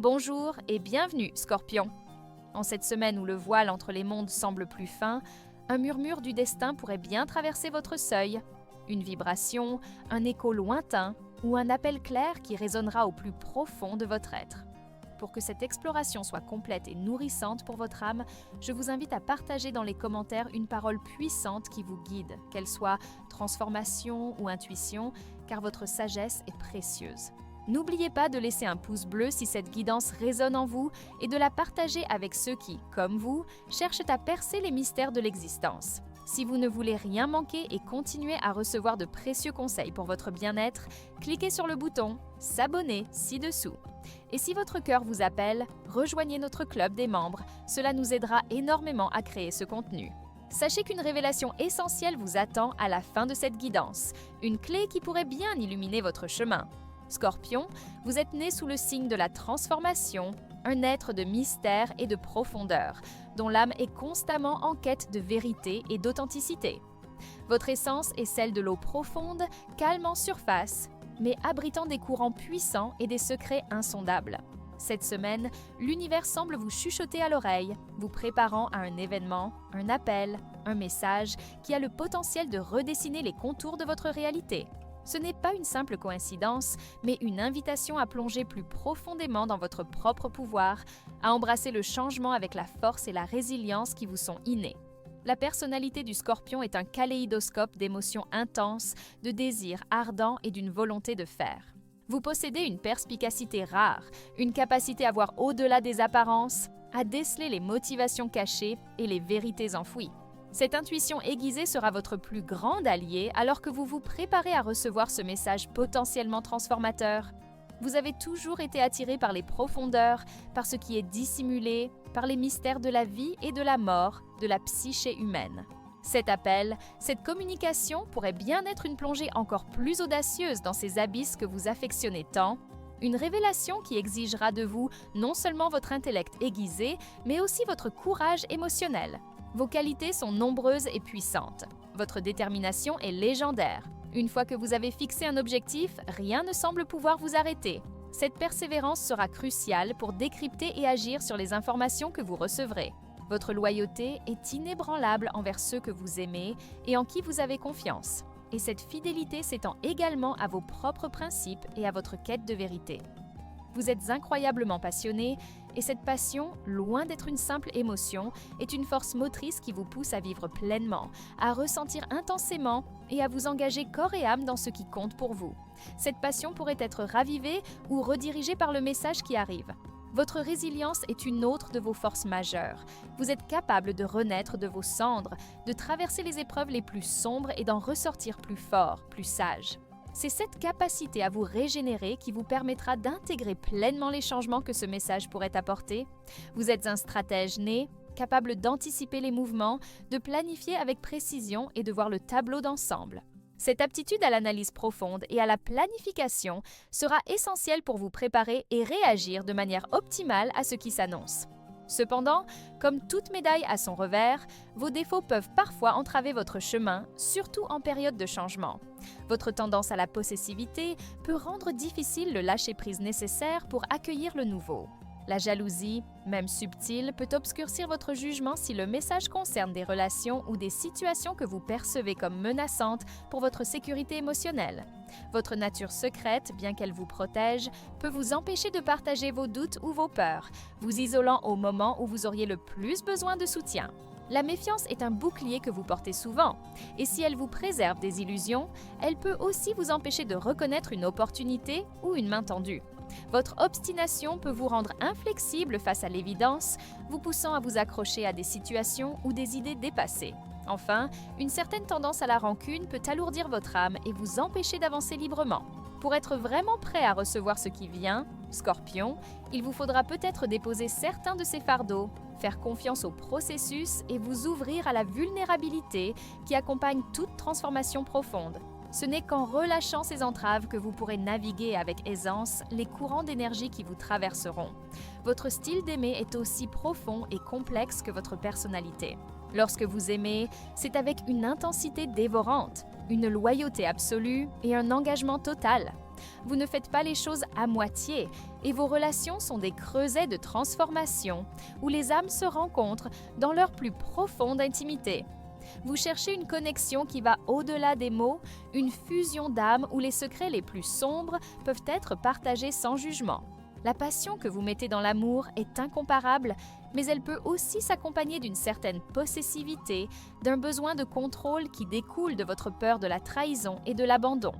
Bonjour et bienvenue, Scorpion. En cette semaine où le voile entre les mondes semble plus fin, un murmure du destin pourrait bien traverser votre seuil. Une vibration, un écho lointain ou un appel clair qui résonnera au plus profond de votre être. Pour que cette exploration soit complète et nourrissante pour votre âme, je vous invite à partager dans les commentaires une parole puissante qui vous guide, qu'elle soit transformation ou intuition, car votre sagesse est précieuse. N'oubliez pas de laisser un pouce bleu si cette guidance résonne en vous et de la partager avec ceux qui, comme vous, cherchent à percer les mystères de l'existence. Si vous ne voulez rien manquer et continuer à recevoir de précieux conseils pour votre bien-être, cliquez sur le bouton « S'abonner » ci-dessous. Et si votre cœur vous appelle, rejoignez notre club des membres, cela nous aidera énormément à créer ce contenu. Sachez qu'une révélation essentielle vous attend à la fin de cette guidance, une clé qui pourrait bien illuminer votre chemin. Scorpion, vous êtes né sous le signe de la transformation, un être de mystère et de profondeur, dont l'âme est constamment en quête de vérité et d'authenticité. Votre essence est celle de l'eau profonde, calme en surface, mais abritant des courants puissants et des secrets insondables. Cette semaine, l'univers semble vous chuchoter à l'oreille, vous préparant à un événement, un appel, un message qui a le potentiel de redessiner les contours de votre réalité. Ce n'est pas une simple coïncidence, mais une invitation à plonger plus profondément dans votre propre pouvoir, à embrasser le changement avec la force et la résilience qui vous sont innées. La personnalité du Scorpion est un kaléidoscope d'émotions intenses, de désirs ardents et d'une volonté de faire. Vous possédez une perspicacité rare, une capacité à voir au-delà des apparences, à déceler les motivations cachées et les vérités enfouies. Cette intuition aiguisée sera votre plus grande alliée alors que vous vous préparez à recevoir ce message potentiellement transformateur. Vous avez toujours été attiré par les profondeurs, par ce qui est dissimulé, par les mystères de la vie et de la mort, de la psyché humaine. Cet appel, cette communication pourrait bien être une plongée encore plus audacieuse dans ces abysses que vous affectionnez tant, une révélation qui exigera de vous non seulement votre intellect aiguisé, mais aussi votre courage émotionnel. Vos qualités sont nombreuses et puissantes. Votre détermination est légendaire. Une fois que vous avez fixé un objectif, rien ne semble pouvoir vous arrêter. Cette persévérance sera cruciale pour décrypter et agir sur les informations que vous recevrez. Votre loyauté est inébranlable envers ceux que vous aimez et en qui vous avez confiance. Et cette fidélité s'étend également à vos propres principes et à votre quête de vérité. Vous êtes incroyablement passionné et cette passion, loin d'être une simple émotion, est une force motrice qui vous pousse à vivre pleinement, à ressentir intensément et à vous engager corps et âme dans ce qui compte pour vous. Cette passion pourrait être ravivée ou redirigée par le message qui arrive. Votre résilience est une autre de vos forces majeures. Vous êtes capable de renaître de vos cendres, de traverser les épreuves les plus sombres et d'en ressortir plus fort, plus sage. C'est cette capacité à vous régénérer qui vous permettra d'intégrer pleinement les changements que ce message pourrait apporter. Vous êtes un stratège né, capable d'anticiper les mouvements, de planifier avec précision et de voir le tableau d'ensemble. Cette aptitude à l'analyse profonde et à la planification sera essentielle pour vous préparer et réagir de manière optimale à ce qui s'annonce. Cependant, comme toute médaille a son revers, vos défauts peuvent parfois entraver votre chemin, surtout en période de changement. Votre tendance à la possessivité peut rendre difficile le lâcher-prise nécessaire pour accueillir le nouveau. La jalousie, même subtile, peut obscurcir votre jugement si le message concerne des relations ou des situations que vous percevez comme menaçantes pour votre sécurité émotionnelle. Votre nature secrète, bien qu'elle vous protège, peut vous empêcher de partager vos doutes ou vos peurs, vous isolant au moment où vous auriez le plus besoin de soutien. La méfiance est un bouclier que vous portez souvent, et si elle vous préserve des illusions, elle peut aussi vous empêcher de reconnaître une opportunité ou une main tendue. Votre obstination peut vous rendre inflexible face à l'évidence, vous poussant à vous accrocher à des situations ou des idées dépassées. Enfin, une certaine tendance à la rancune peut alourdir votre âme et vous empêcher d'avancer librement. Pour être vraiment prêt à recevoir ce qui vient, Scorpion, il vous faudra peut-être déposer certains de ces fardeaux, faire confiance au processus et vous ouvrir à la vulnérabilité qui accompagne toute transformation profonde. Ce n'est qu'en relâchant ces entraves que vous pourrez naviguer avec aisance les courants d'énergie qui vous traverseront. Votre style d'aimer est aussi profond et complexe que votre personnalité. Lorsque vous aimez, c'est avec une intensité dévorante, une loyauté absolue et un engagement total. Vous ne faites pas les choses à moitié et vos relations sont des creusets de transformation où les âmes se rencontrent dans leur plus profonde intimité. Vous cherchez une connexion qui va au-delà des mots, une fusion d'âmes où les secrets les plus sombres peuvent être partagés sans jugement. La passion que vous mettez dans l'amour est incomparable, mais elle peut aussi s'accompagner d'une certaine possessivité, d'un besoin de contrôle qui découle de votre peur de la trahison et de l'abandon.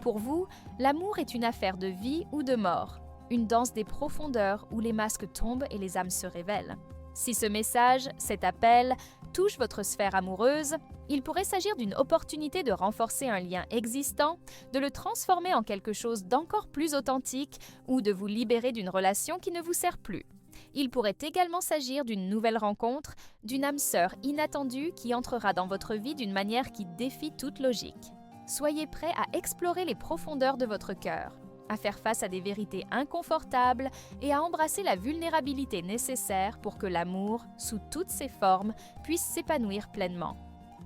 Pour vous, l'amour est une affaire de vie ou de mort, une danse des profondeurs où les masques tombent et les âmes se révèlent. Si ce message, cet appel, touche votre sphère amoureuse, il pourrait s'agir d'une opportunité de renforcer un lien existant, de le transformer en quelque chose d'encore plus authentique ou de vous libérer d'une relation qui ne vous sert plus. Il pourrait également s'agir d'une nouvelle rencontre, d'une âme sœur inattendue qui entrera dans votre vie d'une manière qui défie toute logique. Soyez prêt à explorer les profondeurs de votre cœur, à faire face à des vérités inconfortables et à embrasser la vulnérabilité nécessaire pour que l'amour, sous toutes ses formes, puisse s'épanouir pleinement.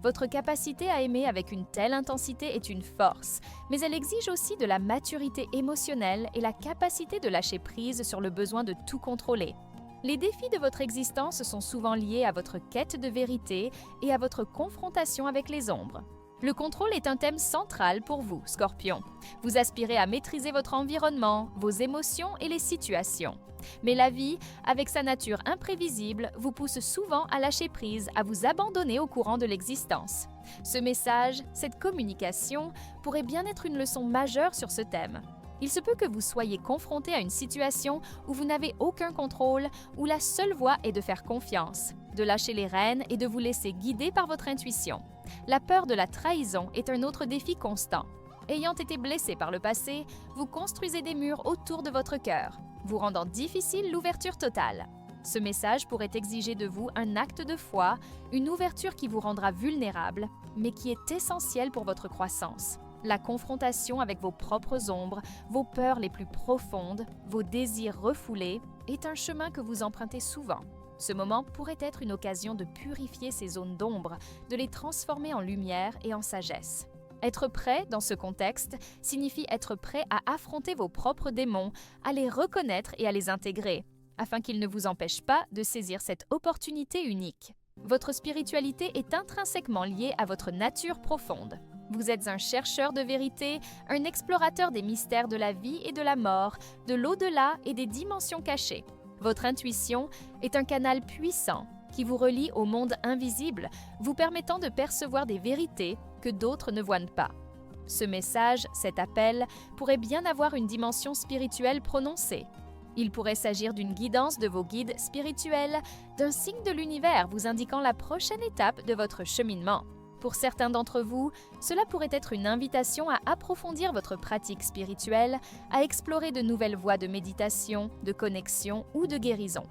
Votre capacité à aimer avec une telle intensité est une force, mais elle exige aussi de la maturité émotionnelle et la capacité de lâcher prise sur le besoin de tout contrôler. Les défis de votre existence sont souvent liés à votre quête de vérité et à votre confrontation avec les ombres. Le contrôle est un thème central pour vous, Scorpion. Vous aspirez à maîtriser votre environnement, vos émotions et les situations. Mais la vie, avec sa nature imprévisible, vous pousse souvent à lâcher prise, à vous abandonner au courant de l'existence. Ce message, cette communication, pourrait bien être une leçon majeure sur ce thème. Il se peut que vous soyez confronté à une situation où vous n'avez aucun contrôle, où la seule voie est de faire confiance, de lâcher les rênes et de vous laisser guider par votre intuition. La peur de la trahison est un autre défi constant. Ayant été blessé par le passé, vous construisez des murs autour de votre cœur, vous rendant difficile l'ouverture totale. Ce message pourrait exiger de vous un acte de foi, une ouverture qui vous rendra vulnérable, mais qui est essentielle pour votre croissance. La confrontation avec vos propres ombres, vos peurs les plus profondes, vos désirs refoulés, est un chemin que vous empruntez souvent. Ce moment pourrait être une occasion de purifier ces zones d'ombre, de les transformer en lumière et en sagesse. Être prêt, dans ce contexte, signifie être prêt à affronter vos propres démons, à les reconnaître et à les intégrer, afin qu'ils ne vous empêchent pas de saisir cette opportunité unique. Votre spiritualité est intrinsèquement liée à votre nature profonde. Vous êtes un chercheur de vérité, un explorateur des mystères de la vie et de la mort, de l'au-delà et des dimensions cachées. Votre intuition est un canal puissant qui vous relie au monde invisible, vous permettant de percevoir des vérités que d'autres ne voient pas. Ce message, cet appel, pourrait bien avoir une dimension spirituelle prononcée. Il pourrait s'agir d'une guidance de vos guides spirituels, d'un signe de l'univers vous indiquant la prochaine étape de votre cheminement. Pour certains d'entre vous, cela pourrait être une invitation à approfondir votre pratique spirituelle, à explorer de nouvelles voies de méditation, de connexion ou de guérison.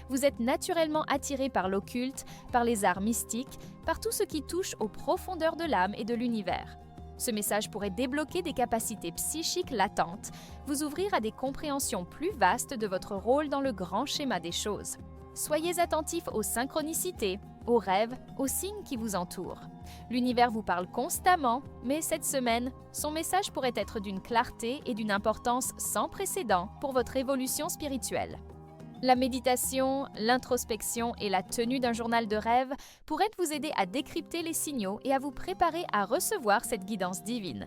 Vous êtes naturellement attiré par l'occulte, par les arts mystiques, par tout ce qui touche aux profondeurs de l'âme et de l'univers. Ce message pourrait débloquer des capacités psychiques latentes, vous ouvrir à des compréhensions plus vastes de votre rôle dans le grand schéma des choses. Soyez attentifs aux synchronicités, aux rêves, aux signes qui vous entourent. L'univers vous parle constamment, mais cette semaine, son message pourrait être d'une clarté et d'une importance sans précédent pour votre évolution spirituelle. La méditation, l'introspection et la tenue d'un journal de rêve pourraient vous aider à décrypter les signaux et à vous préparer à recevoir cette guidance divine.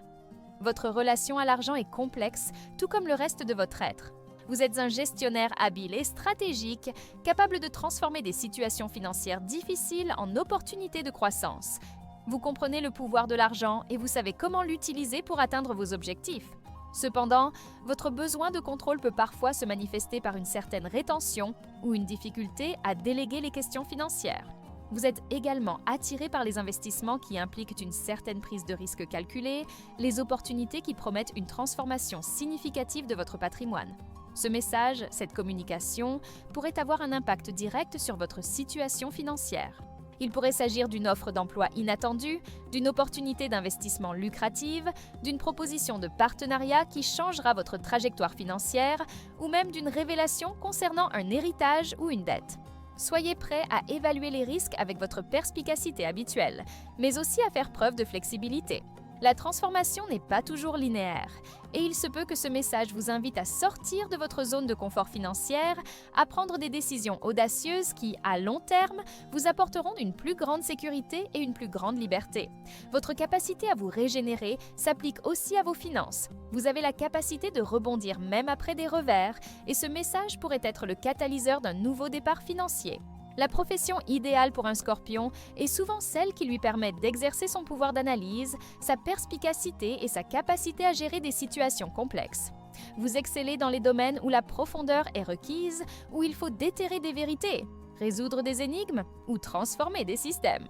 Votre relation à l'argent est complexe, tout comme le reste de votre être. Vous êtes un gestionnaire habile et stratégique, capable de transformer des situations financières difficiles en opportunités de croissance. Vous comprenez le pouvoir de l'argent et vous savez comment l'utiliser pour atteindre vos objectifs. Cependant, votre besoin de contrôle peut parfois se manifester par une certaine rétention ou une difficulté à déléguer les questions financières. Vous êtes également attiré par les investissements qui impliquent une certaine prise de risque calculée, les opportunités qui promettent une transformation significative de votre patrimoine. Ce message, cette communication, pourrait avoir un impact direct sur votre situation financière. Il pourrait s'agir d'une offre d'emploi inattendue, d'une opportunité d'investissement lucrative, d'une proposition de partenariat qui changera votre trajectoire financière ou même d'une révélation concernant un héritage ou une dette. Soyez prêt à évaluer les risques avec votre perspicacité habituelle, mais aussi à faire preuve de flexibilité. La transformation n'est pas toujours linéaire, et il se peut que ce message vous invite à sortir de votre zone de confort financière, à prendre des décisions audacieuses qui, à long terme, vous apporteront une plus grande sécurité et une plus grande liberté. Votre capacité à vous régénérer s'applique aussi à vos finances. Vous avez la capacité de rebondir même après des revers, et ce message pourrait être le catalyseur d'un nouveau départ financier. La profession idéale pour un scorpion est souvent celle qui lui permet d'exercer son pouvoir d'analyse, sa perspicacité et sa capacité à gérer des situations complexes. Vous excellez dans les domaines où la profondeur est requise, où il faut déterrer des vérités, résoudre des énigmes ou transformer des systèmes.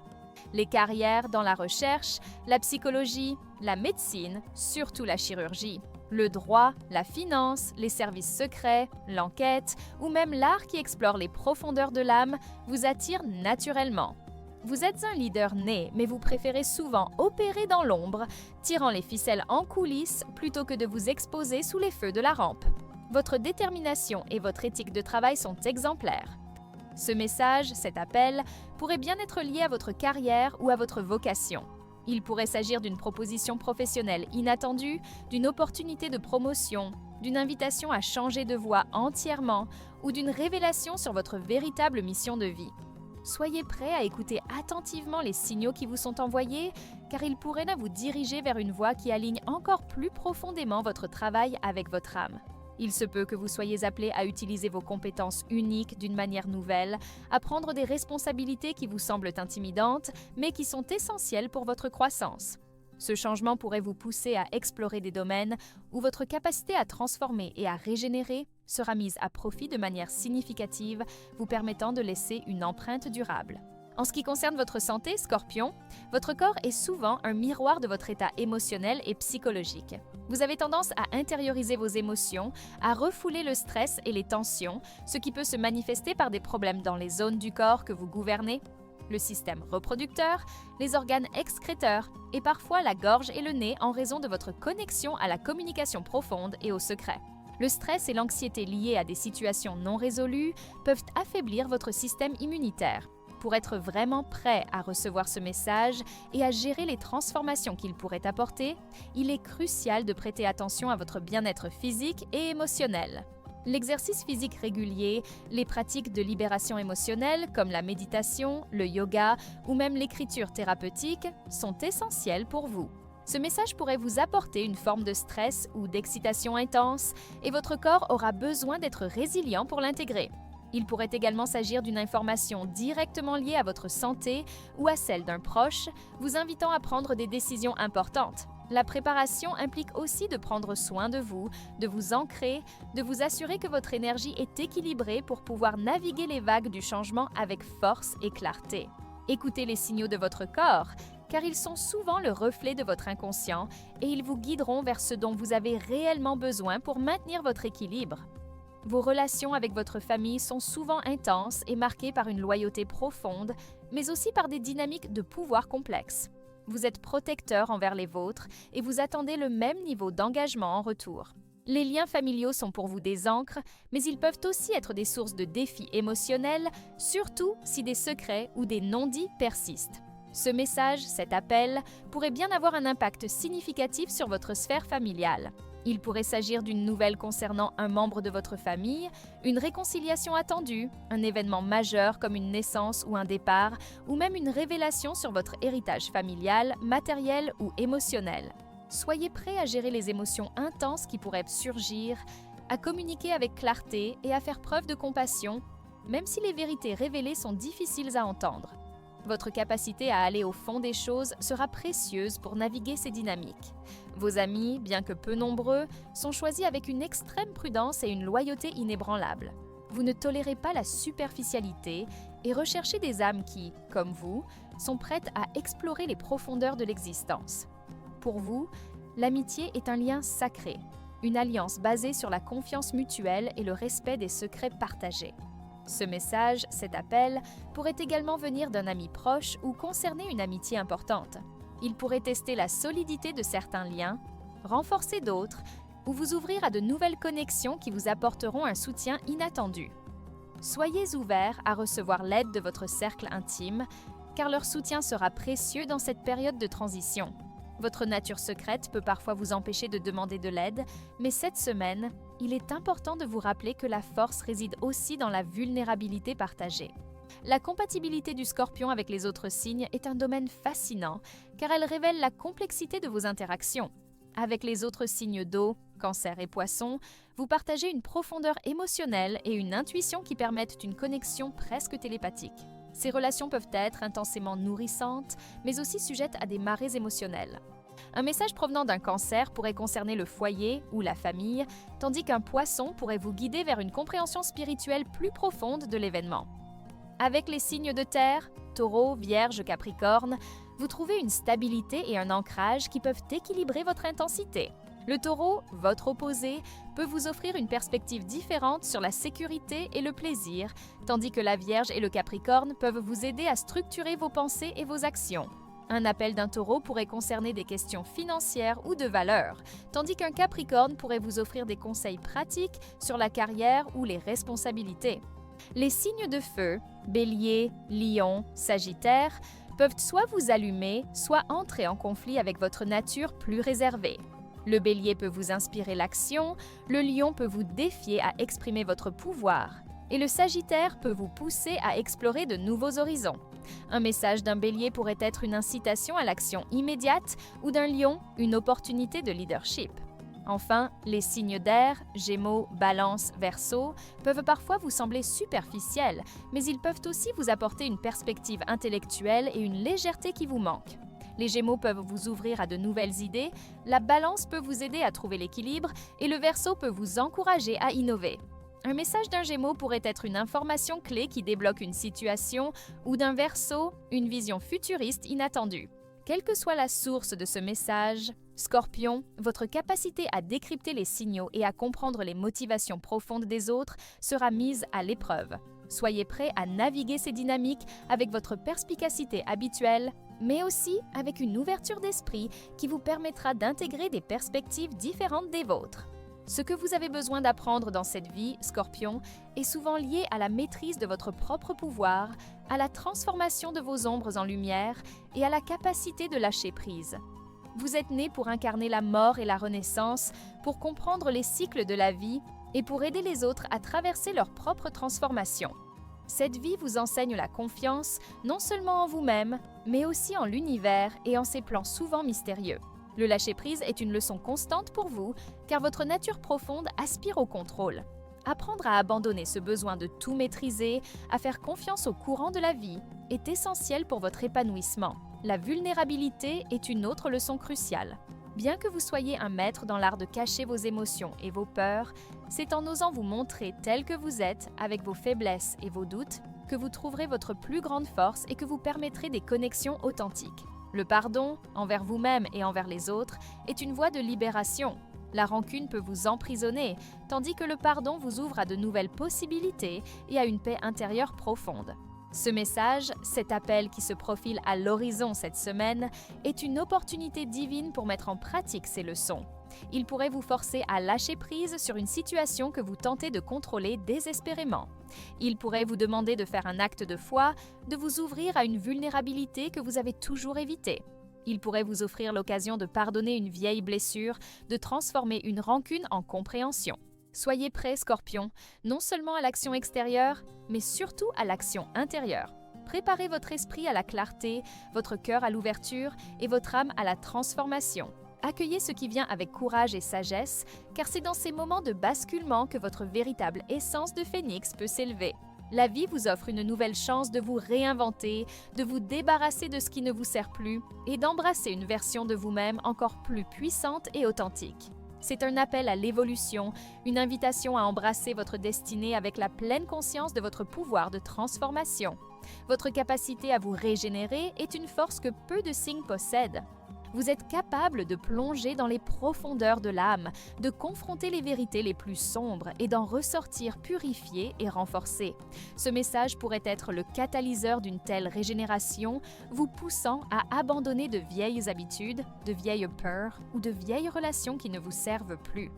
Les carrières dans la recherche, la psychologie, la médecine, surtout la chirurgie, le droit, la finance, les services secrets, l'enquête ou même l'art qui explore les profondeurs de l'âme vous attirent naturellement. Vous êtes un leader né, mais vous préférez souvent opérer dans l'ombre, tirant les ficelles en coulisses plutôt que de vous exposer sous les feux de la rampe. Votre détermination et votre éthique de travail sont exemplaires. Ce message, cet appel, pourrait bien être lié à votre carrière ou à votre vocation. Il pourrait s'agir d'une proposition professionnelle inattendue, d'une opportunité de promotion, d'une invitation à changer de voie entièrement ou d'une révélation sur votre véritable mission de vie. Soyez prêt à écouter attentivement les signaux qui vous sont envoyés, car ils pourraient vous diriger vers une voie qui aligne encore plus profondément votre travail avec votre âme. Il se peut que vous soyez appelé à utiliser vos compétences uniques d'une manière nouvelle, à prendre des responsabilités qui vous semblent intimidantes, mais qui sont essentielles pour votre croissance. Ce changement pourrait vous pousser à explorer des domaines où votre capacité à transformer et à régénérer sera mise à profit de manière significative, vous permettant de laisser une empreinte durable. En ce qui concerne votre santé, Scorpion, votre corps est souvent un miroir de votre état émotionnel et psychologique. Vous avez tendance à intérioriser vos émotions, à refouler le stress et les tensions, ce qui peut se manifester par des problèmes dans les zones du corps que vous gouvernez, le système reproducteur, les organes excréteurs et parfois la gorge et le nez en raison de votre connexion à la communication profonde et au secret. Le stress et l'anxiété liés à des situations non résolues peuvent affaiblir votre système immunitaire. Pour être vraiment prêt à recevoir ce message et à gérer les transformations qu'il pourrait apporter, il est crucial de prêter attention à votre bien-être physique et émotionnel. L'exercice physique régulier, les pratiques de libération émotionnelle comme la méditation, le yoga ou même l'écriture thérapeutique sont essentiels pour vous. Ce message pourrait vous apporter une forme de stress ou d'excitation intense et votre corps aura besoin d'être résilient pour l'intégrer. Il pourrait également s'agir d'une information directement liée à votre santé ou à celle d'un proche, vous invitant à prendre des décisions importantes. La préparation implique aussi de prendre soin de vous ancrer, de vous assurer que votre énergie est équilibrée pour pouvoir naviguer les vagues du changement avec force et clarté. Écoutez les signaux de votre corps, car ils sont souvent le reflet de votre inconscient et ils vous guideront vers ce dont vous avez réellement besoin pour maintenir votre équilibre. Vos relations avec votre famille sont souvent intenses et marquées par une loyauté profonde, mais aussi par des dynamiques de pouvoir complexes. Vous êtes protecteur envers les vôtres et vous attendez le même niveau d'engagement en retour. Les liens familiaux sont pour vous des ancres, mais ils peuvent aussi être des sources de défis émotionnels, surtout si des secrets ou des non-dits persistent. Ce message, cet appel, pourrait bien avoir un impact significatif sur votre sphère familiale. Il pourrait s'agir d'une nouvelle concernant un membre de votre famille, une réconciliation attendue, un événement majeur comme une naissance ou un départ, ou même une révélation sur votre héritage familial, matériel ou émotionnel. Soyez prêt à gérer les émotions intenses qui pourraient surgir, à communiquer avec clarté et à faire preuve de compassion, même si les vérités révélées sont difficiles à entendre. Votre capacité à aller au fond des choses sera précieuse pour naviguer ces dynamiques. Vos amis, bien que peu nombreux, sont choisis avec une extrême prudence et une loyauté inébranlable. Vous ne tolérez pas la superficialité et recherchez des âmes qui, comme vous, sont prêtes à explorer les profondeurs de l'existence. Pour vous, l'amitié est un lien sacré, une alliance basée sur la confiance mutuelle et le respect des secrets partagés. Ce message, cet appel, pourrait également venir d'un ami proche ou concerner une amitié importante. Il pourrait tester la solidité de certains liens, renforcer d'autres ou vous ouvrir à de nouvelles connexions qui vous apporteront un soutien inattendu. Soyez ouverts à recevoir l'aide de votre cercle intime, car leur soutien sera précieux dans cette période de transition. Votre nature secrète peut parfois vous empêcher de demander de l'aide, mais cette semaine, il est important de vous rappeler que la force réside aussi dans la vulnérabilité partagée. La compatibilité du Scorpion avec les autres signes est un domaine fascinant, car elle révèle la complexité de vos interactions. Avec les autres signes d'eau, Cancer et Poisson, vous partagez une profondeur émotionnelle et une intuition qui permettent une connexion presque télépathique. Ces relations peuvent être intensément nourrissantes, mais aussi sujettes à des marées émotionnelles. Un message provenant d'un Cancer pourrait concerner le foyer ou la famille, tandis qu'un Poisson pourrait vous guider vers une compréhension spirituelle plus profonde de l'événement. Avec les signes de terre, Taureau, Vierge, Capricorne, vous trouvez une stabilité et un ancrage qui peuvent équilibrer votre intensité. Le Taureau, votre opposé, peut vous offrir une perspective différente sur la sécurité et le plaisir, tandis que la Vierge et le Capricorne peuvent vous aider à structurer vos pensées et vos actions. Un appel d'un Taureau pourrait concerner des questions financières ou de valeurs, tandis qu'un Capricorne pourrait vous offrir des conseils pratiques sur la carrière ou les responsabilités. Les signes de feu, Bélier, Lion, Sagittaire, peuvent soit vous allumer, soit entrer en conflit avec votre nature plus réservée. Le Bélier peut vous inspirer l'action, le Lion peut vous défier à exprimer votre pouvoir, et le Sagittaire peut vous pousser à explorer de nouveaux horizons. Un message d'un Bélier pourrait être une incitation à l'action immédiate ou d'un Lion, une opportunité de leadership. Enfin, les signes d'air, Gémeaux, Balance, Verseau, peuvent parfois vous sembler superficiels, mais ils peuvent aussi vous apporter une perspective intellectuelle et une légèreté qui vous manque. Les Gémeaux peuvent vous ouvrir à de nouvelles idées, la Balance peut vous aider à trouver l'équilibre et le Verseau peut vous encourager à innover. Un message d'un Gémeaux pourrait être une information clé qui débloque une situation ou d'un Verseau, une vision futuriste inattendue. Quelle que soit la source de ce message, Scorpion, votre capacité à décrypter les signaux et à comprendre les motivations profondes des autres sera mise à l'épreuve. Soyez prêt à naviguer ces dynamiques avec votre perspicacité habituelle, mais aussi avec une ouverture d'esprit qui vous permettra d'intégrer des perspectives différentes des vôtres. Ce que vous avez besoin d'apprendre dans cette vie, Scorpion, est souvent lié à la maîtrise de votre propre pouvoir, à la transformation de vos ombres en lumière et à la capacité de lâcher prise. Vous êtes né pour incarner la mort et la renaissance, pour comprendre les cycles de la vie et pour aider les autres à traverser leur propre transformation. Cette vie vous enseigne la confiance, non seulement en vous-même, mais aussi en l'univers et en ses plans souvent mystérieux. Le lâcher-prise est une leçon constante pour vous, car votre nature profonde aspire au contrôle. Apprendre à abandonner ce besoin de tout maîtriser, à faire confiance au courant de la vie, est essentiel pour votre épanouissement. La vulnérabilité est une autre leçon cruciale. Bien que vous soyez un maître dans l'art de cacher vos émotions et vos peurs, c'est en osant vous montrer tel que vous êtes, avec vos faiblesses et vos doutes, que vous trouverez votre plus grande force et que vous permettrez des connexions authentiques. Le pardon, envers vous-même et envers les autres, est une voie de libération. La rancune peut vous emprisonner, tandis que le pardon vous ouvre à de nouvelles possibilités et à une paix intérieure profonde. Ce message, cet appel qui se profile à l'horizon cette semaine, est une opportunité divine pour mettre en pratique ces leçons. Il pourrait vous forcer à lâcher prise sur une situation que vous tentez de contrôler désespérément. Il pourrait vous demander de faire un acte de foi, de vous ouvrir à une vulnérabilité que vous avez toujours évitée. Il pourrait vous offrir l'occasion de pardonner une vieille blessure, de transformer une rancune en compréhension. Soyez prêts, Scorpion, non seulement à l'action extérieure, mais surtout à l'action intérieure. Préparez votre esprit à la clarté, votre cœur à l'ouverture et votre âme à la transformation. Accueillez ce qui vient avec courage et sagesse, car c'est dans ces moments de basculement que votre véritable essence de phénix peut s'élever. La vie vous offre une nouvelle chance de vous réinventer, de vous débarrasser de ce qui ne vous sert plus et d'embrasser une version de vous-même encore plus puissante et authentique. C'est un appel à l'évolution, une invitation à embrasser votre destinée avec la pleine conscience de votre pouvoir de transformation. Votre capacité à vous régénérer est une force que peu de signes possèdent. Vous êtes capable de plonger dans les profondeurs de l'âme, de confronter les vérités les plus sombres et d'en ressortir purifié et renforcé. Ce message pourrait être le catalyseur d'une telle régénération, vous poussant à abandonner de vieilles habitudes, de vieilles peurs ou de vieilles relations qui ne vous servent plus.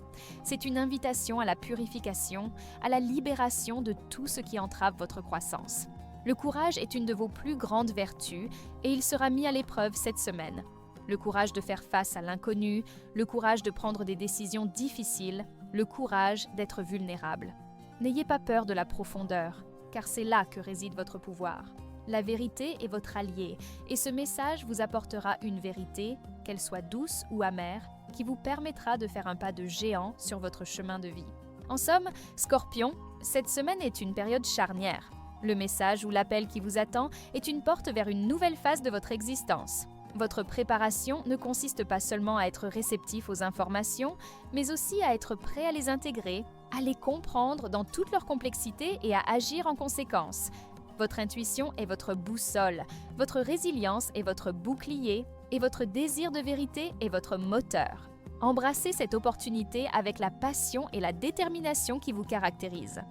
C'est une invitation à la purification, à la libération de tout ce qui entrave votre croissance. Le courage est une de vos plus grandes vertus et il sera mis à l'épreuve cette semaine. le courage de faire face à l'inconnu, le courage de prendre des décisions difficiles, le courage d'être vulnérable. N'ayez pas peur de la profondeur, car c'est là que réside votre pouvoir. La vérité est votre allié, et ce message vous apportera une vérité, qu'elle soit douce ou amère, qui vous permettra de faire un pas de géant sur votre chemin de vie. En somme, Scorpion, cette semaine est une période charnière. Le message ou l'appel qui vous attend est une porte vers une nouvelle phase de votre existence. Votre préparation ne consiste pas seulement à être réceptif aux informations, mais aussi à être prêt à les intégrer, à les comprendre dans toute leur complexité et à agir en conséquence. Votre intuition est votre boussole, votre résilience est votre bouclier et votre désir de vérité est votre moteur. Embrassez cette opportunité avec la passion et la détermination qui vous caractérisent.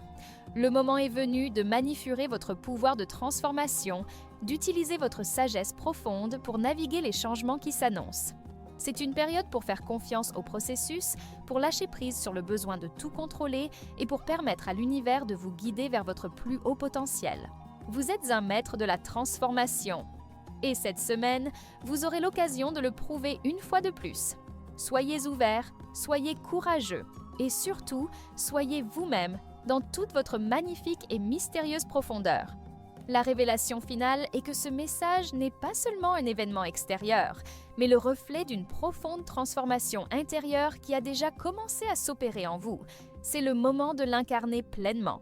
Le moment est venu de manifester votre pouvoir de transformation, d'utiliser votre sagesse profonde pour naviguer les changements qui s'annoncent. C'est une période pour faire confiance au processus, pour lâcher prise sur le besoin de tout contrôler et pour permettre à l'univers de vous guider vers votre plus haut potentiel. Vous êtes un maître de la transformation. Et cette semaine, vous aurez l'occasion de le prouver une fois de plus. Soyez ouverts, soyez courageux et surtout, soyez vous-même dans toute votre magnifique et mystérieuse profondeur. La révélation finale est que ce message n'est pas seulement un événement extérieur, mais le reflet d'une profonde transformation intérieure qui a déjà commencé à s'opérer en vous. C'est le moment de l'incarner pleinement.